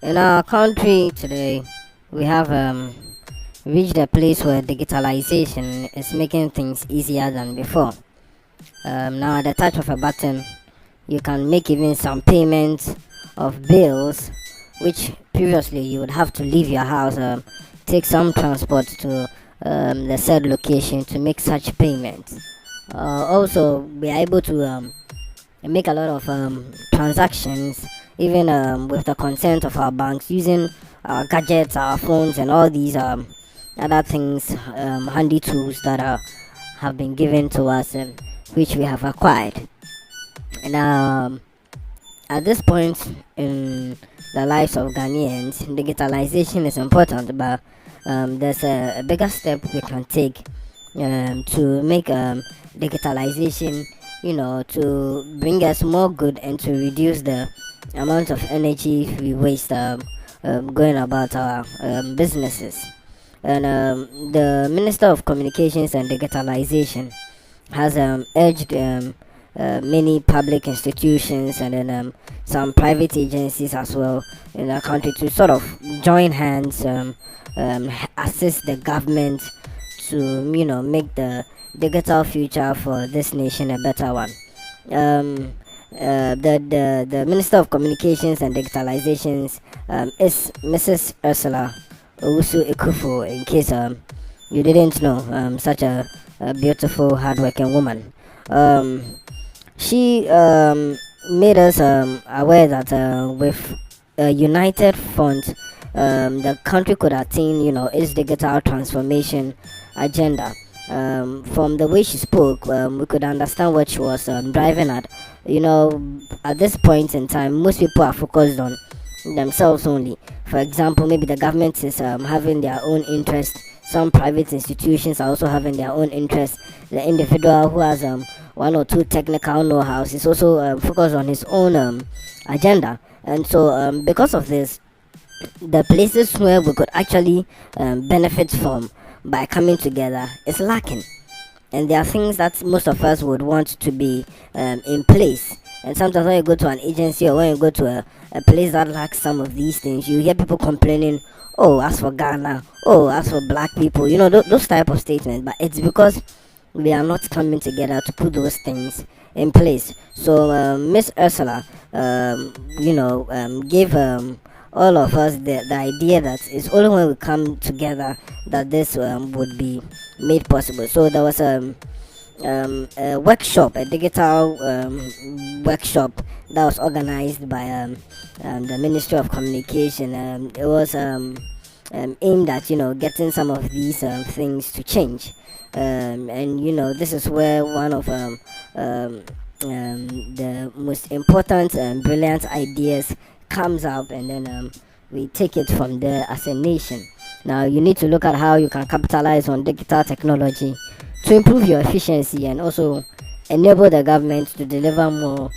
In our country today, we have reached a place where digitalization is making things easier than before. Now, at the touch of a button, you can make even some payments of bills, which previously you would have to leave your house, take some transport to the said location to make such payments. Also, we are able to make a lot of transactions, even with the consent of our banks, using our gadgets, our phones, and all these other things, handy tools that have been given to us and which we have acquired. And at this point in the lives of Ghanaians, digitalization is important, but there's a bigger step we can take to make digitalization, to bring us more good and to reduce the amount of energy we waste going about our businesses. And the Minister of Communications and Digitalization has urged many public institutions and then some private agencies as well in the country to sort of join hands, assist the government to make the digital future for this nation a better one. Um, the Minister of Communications and Digitalizations is Mrs. Ursula Owusu. In case you didn't know, such a beautiful, hardworking woman. Um, she made us aware that with a united front, the country could attain, its digital transformation agenda. From the way she spoke, we could understand what she was driving at. At this point in time, most people are focused on themselves only. For example, maybe the government is having their own interest. Some private institutions are also having their own interest. The individual who has one or two technical know-hows is also focused on his own agenda. And so, because of this, the places where we could actually benefit from by coming together is lacking. And there are things that most of us would want to be in place. And sometimes when you go to an agency or when you go to a place that lacks some of these things, you hear people complaining, oh, as for Ghana, oh, as for black people, those type of statements. But it's because we are not coming together to put those things in place. So Miss Ursula, gave all of us the idea that it's only when we come together that this would be made possible. So there was a workshop, a digital workshop that was organized by the Ministry of Communication. It was aimed at getting some of these things to change, and this is where one of the most important and brilliant ideas comes out, and then we take it from there as a nation. Now you need to look at how you can capitalize on digital technology to improve your efficiency and also enable the government to deliver more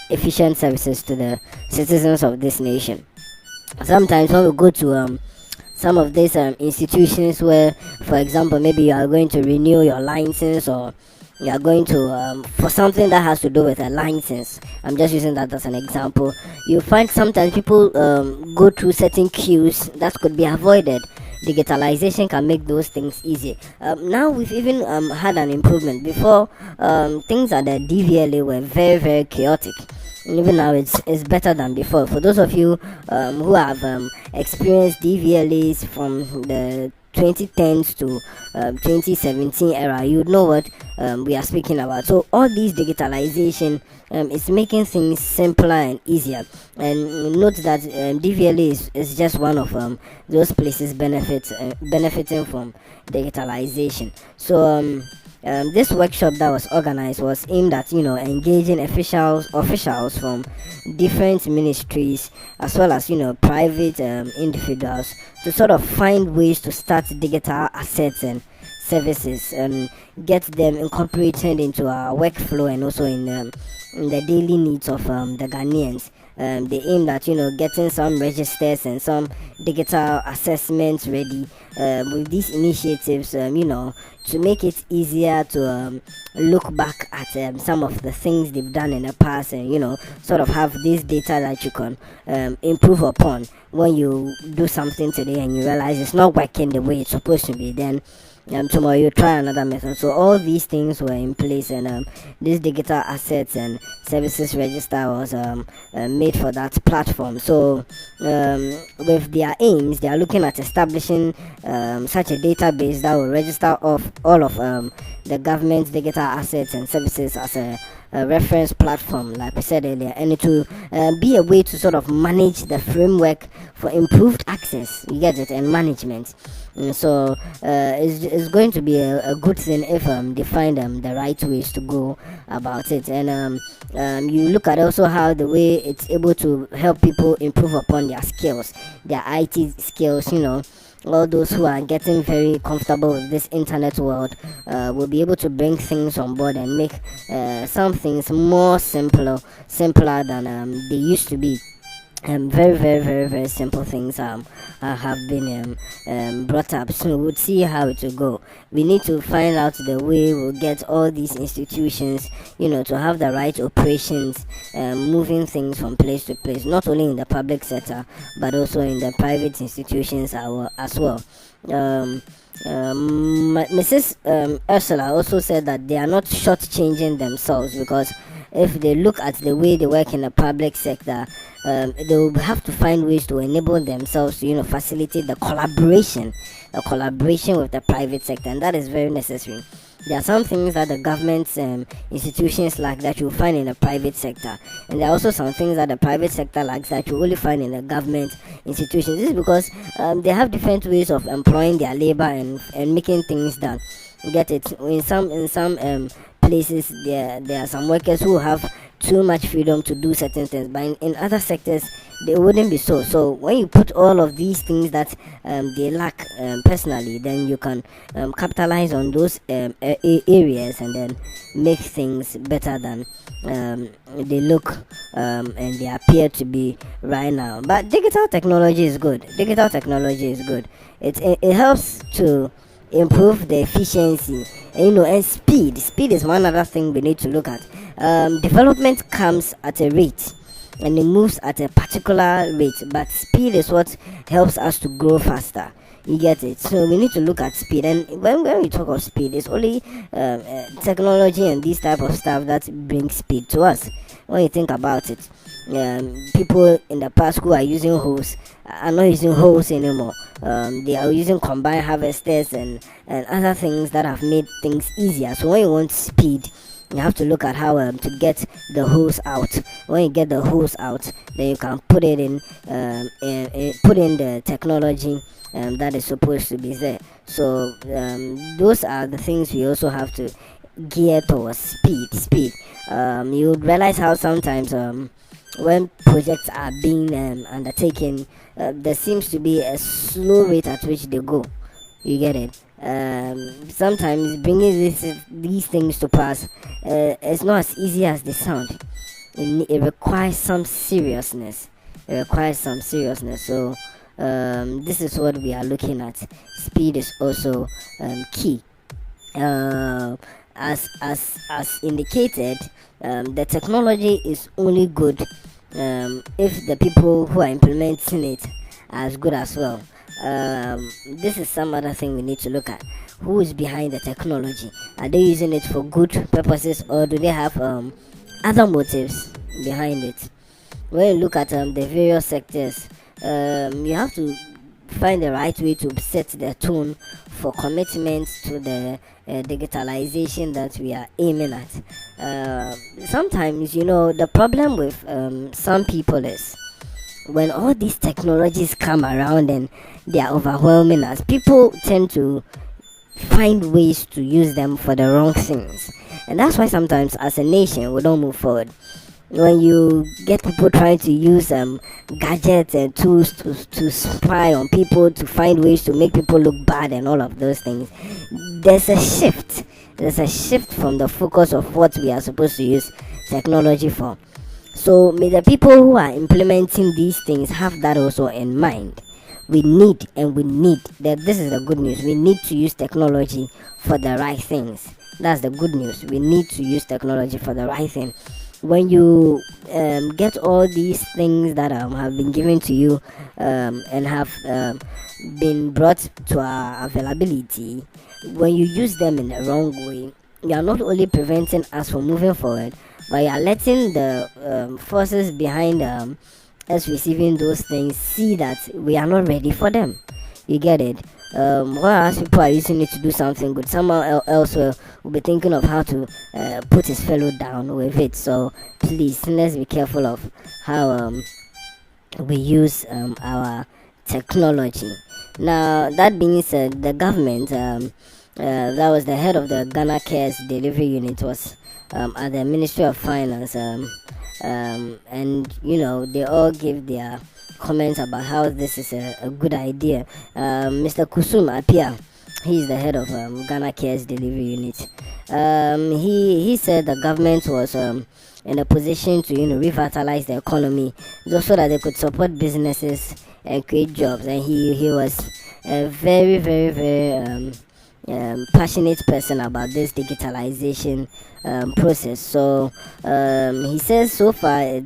efficient services to the citizens of this nation. Sometimes when we go to some of these institutions where, for example, maybe you are going to renew your license, or you are going to for something that has to do with a license, I'm just using that as an example, you find sometimes people go through certain queues that could be avoided. Digitalization can make those things easy. Now we've even had an improvement. Before, things at the DVLA were very, very chaotic. Even now, it's better than before. For those of you who have experienced DVLAs from the 2010s to 2017 era, you would know what we are speaking about. So all these digitalization is making things simpler and easier. And note that DVLA is just one of those places benefiting from digitalization. So this workshop that was organized was aimed at engaging officials from different ministries, as well as private individuals, to sort of find ways to start digital assets and services and get them incorporated into our workflow and also in the daily needs of the Ghanaians. they aimed at getting some registers and some digital assessments ready with these initiatives, to make it easier to look back at some of the things they've done in the past, and sort of have this data that you can improve upon when you do something today and you realize it's not working the way it's supposed to be. Then tomorrow you try another method. So all these things were in place, and this digital assets and services register was made for that platform. So with their aims, they are looking at establishing such a database that will register of all of the government's digital assets and services as a reference platform, like we said earlier, and it will be a way to sort of manage the framework for improved access, you get it, and management. So it's going to be a good thing if they find the right ways to go about it. And you look at also how the way it's able to help people improve upon their skills, their IT skills, all those who are getting very comfortable with this internet world will be able to bring things on board and make some things more simpler than they used to be. Very, very, very, very simple things have been brought up. So we'll see how it will go. We need to find out the way we'll get all these institutions, to have the right operations, moving things from place to place, not only in the public sector, but also in the private institutions as well. Mrs. Ursula also said that they are not shortchanging themselves, because if they look at the way they work in the public sector, they will have to find ways to enable themselves to facilitate the collaboration with the private sector, and that is very necessary. There are some things that the government's institutions lack that you'll find in the private sector, and there are also some things that the private sector lacks that you only find in the government institutions. This is because they have different ways of employing their labor and making things done. Get it? In some places, there are some workers who have too much freedom to do certain things, but in other sectors they wouldn't be so. So when you put all of these things that they lack personally, then you can capitalize on those areas and then make things better than they look and they appear to be right now. But digital technology is good. It helps to improve the efficiency, and speed is one other thing we need to look at. Development comes at a rate and it moves at a particular rate, but speed is what helps us to grow faster, you get it. So we need to look at speed, and when we talk of speed, it's only technology and this type of stuff that brings speed to us. When you think about it, people in the past who are using hoes are not using hoes anymore. They are using combine harvesters and other things that have made things easier. So when you want speed, you have to look at how to get the hose out. When you get the hose out, then you can put it in put in the technology that is supposed to be there. So those are the things we also have to gear towards speed. You would realize how sometimes when projects are being undertaken, there seems to be a slow rate at which they go, you get it. Sometimes bringing these things to pass, it's not as easy as they sound. It requires some seriousness. So this is what we are looking at. Speed is also key. As indicated, the technology is only good if the people who are implementing it are as good as well. This is some other thing we need to look at. Who is behind the technology? Are they using it for good purposes, or do they have other motives behind it? When you look at the various sectors, you have to find the right way to set the tone for commitment to the digitalization that we are aiming at. Sometimes, the problem with some people is when all these technologies come around and they are overwhelming us, people tend to find ways to use them for the wrong things, and that's why sometimes as a nation we don't move forward. When you get people trying to use gadgets and tools to spy on people, to find ways to make people look bad and all of those things, there's a shift from the focus of what we are supposed to use technology for. So may the people who are implementing these things have that also in mind. We need that. This is the good news. We need to use technology for the right things. That's the good news. We need to use technology for the right thing. When you get all these things that have been given to you and have been brought to our availability, when you use them in the wrong way, you are not only preventing us from moving forward, but you are letting the forces behind us receiving those things see that we are not ready for them. You get it? Whereas people are using it to do something good, someone else will be thinking of how to put his fellow down with it. So please, let's be careful of how we use our technology. Now, that being said, the government, that was the head of the Ghana Cares Delivery Unit, was at the Ministry of Finance, and they all give their comments about how this is a good idea. Mr. Kusum Apia, he's the head of Ghana Cares Delivery Unit. He said the government was in a position to revitalize the economy just so that they could support businesses and create jobs. And he was a very, very, very passionate person about this digitalization process. So he says so far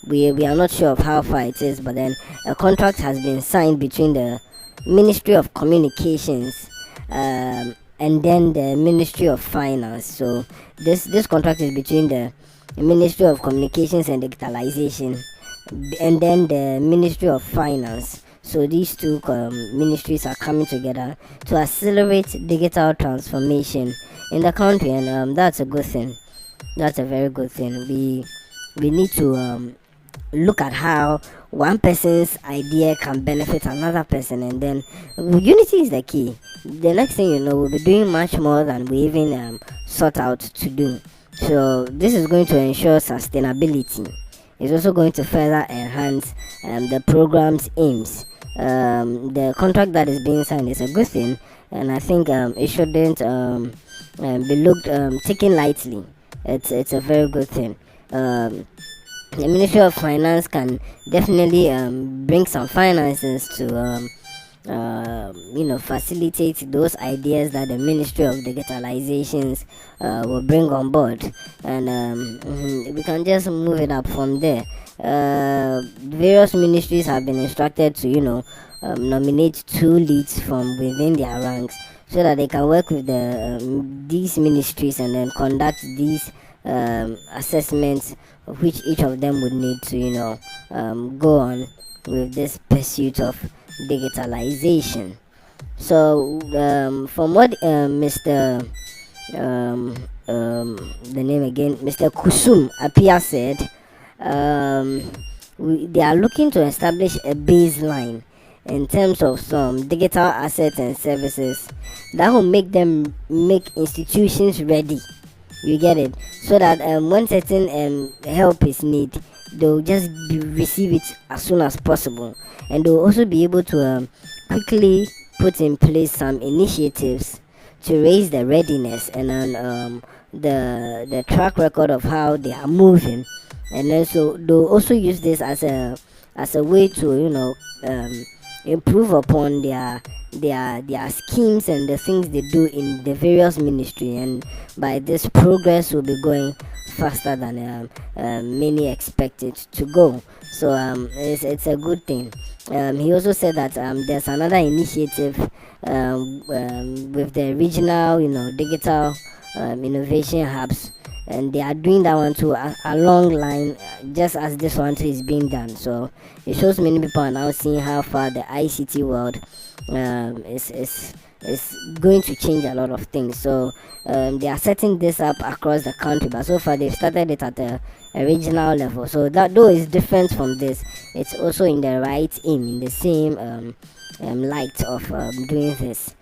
we are not sure of how far it is, but then a contract has been signed between the Ministry of Communications and then the Ministry of Finance. So this contract is between the Ministry of Communications and Digitalization and then the Ministry of Finance. So these two ministries are coming together to accelerate digital transformation in the country, and that's a good thing. That's a very good thing. We need to look at how one person's idea can benefit another person, and then unity is the key. The next thing you know, we'll be doing much more than we even sought out to do. So this is going to ensure sustainability. It's also going to further enhance the program's aims. The contract that is being signed is a good thing, and I think it shouldn't be looked taken lightly. It's a very good thing. The Ministry of Finance can definitely bring some finances to facilitate those ideas that the Ministry of Digitalizations will bring on board, and we can just move it up from there. Various ministries have been instructed to nominate 2 leads from within their ranks so that they can work with these ministries and then conduct these assessments, which each of them would need to go on with this pursuit of digitalization. So from what Mr. The name again, Mr. Kusum Apia said, they are looking to establish a baseline in terms of some digital assets and services that will make institutions ready. You get it? So that when certain help is needed, they'll just receive it as soon as possible, and they'll also be able to quickly put in place some initiatives to raise the readiness and the track record of how they are moving, and then so they'll also use this as a way to improve upon their schemes and the things they do in the various ministry, and by this progress will be going faster than many expected to go. So it's a good thing. He also said that there's another initiative with the regional digital innovation hubs, and they are doing that one too a long line, just as this one too is being done. So it shows many people are now seeing how far the ICT world is going to change a lot of things. So they are setting this up across the country, but so far they've started it at a regional level. So that though is different from this, it's also in the right aim, in the same light of doing this.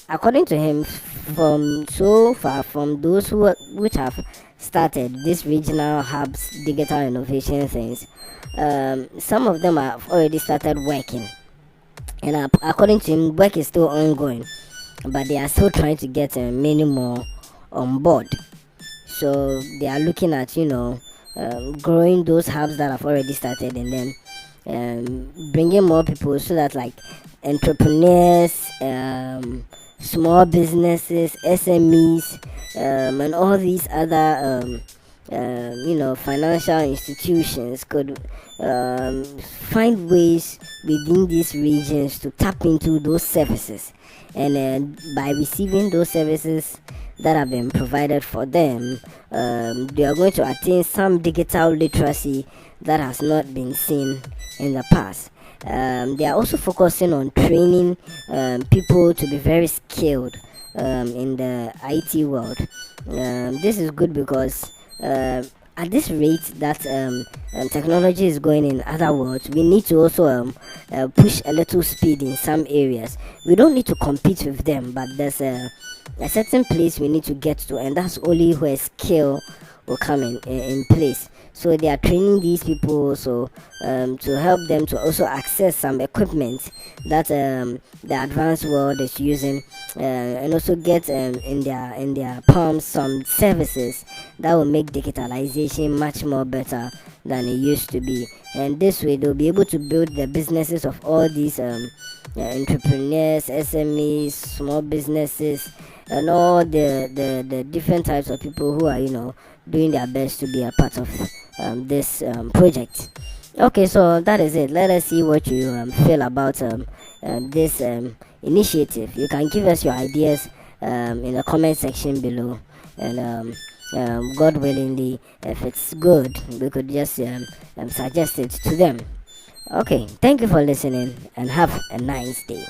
According to him, from so far, from those which have started this regional hubs digital innovation things, some of them have already started working, and according to him, work is still ongoing, but they are still trying to get many more on board. So they are looking at growing those hubs that have already started, and then bringing more people so that like entrepreneurs, small businesses, SMEs, and all these other financial institutions could find ways within these regions to tap into those services, and by receiving those services that have been provided for them, they are going to attain some digital literacy that has not been seen in the past. They are also focusing on training people to be very skilled in the IT world. This is good because at this rate that technology is going in other worlds, we need to also push a little speed in some areas. We don't need to compete with them, but there's a certain place we need to get to, and that's only where skill will come in place. So they are training these people also to help them to also access some equipment that the advanced world is using, and also get in their palms some services that will make digitalization much more better than it used to be. And this way they'll be able to build the businesses of all these entrepreneurs, SMEs, small businesses, and all the different types of people who are doing their best to be a part of this project. Okay, so that is it. Let us see what you feel about this initiative. You can give us your ideas in the comment section below, and God willingly, if it's good, we could just suggest it to them. Okay, thank you for listening, and have a nice day.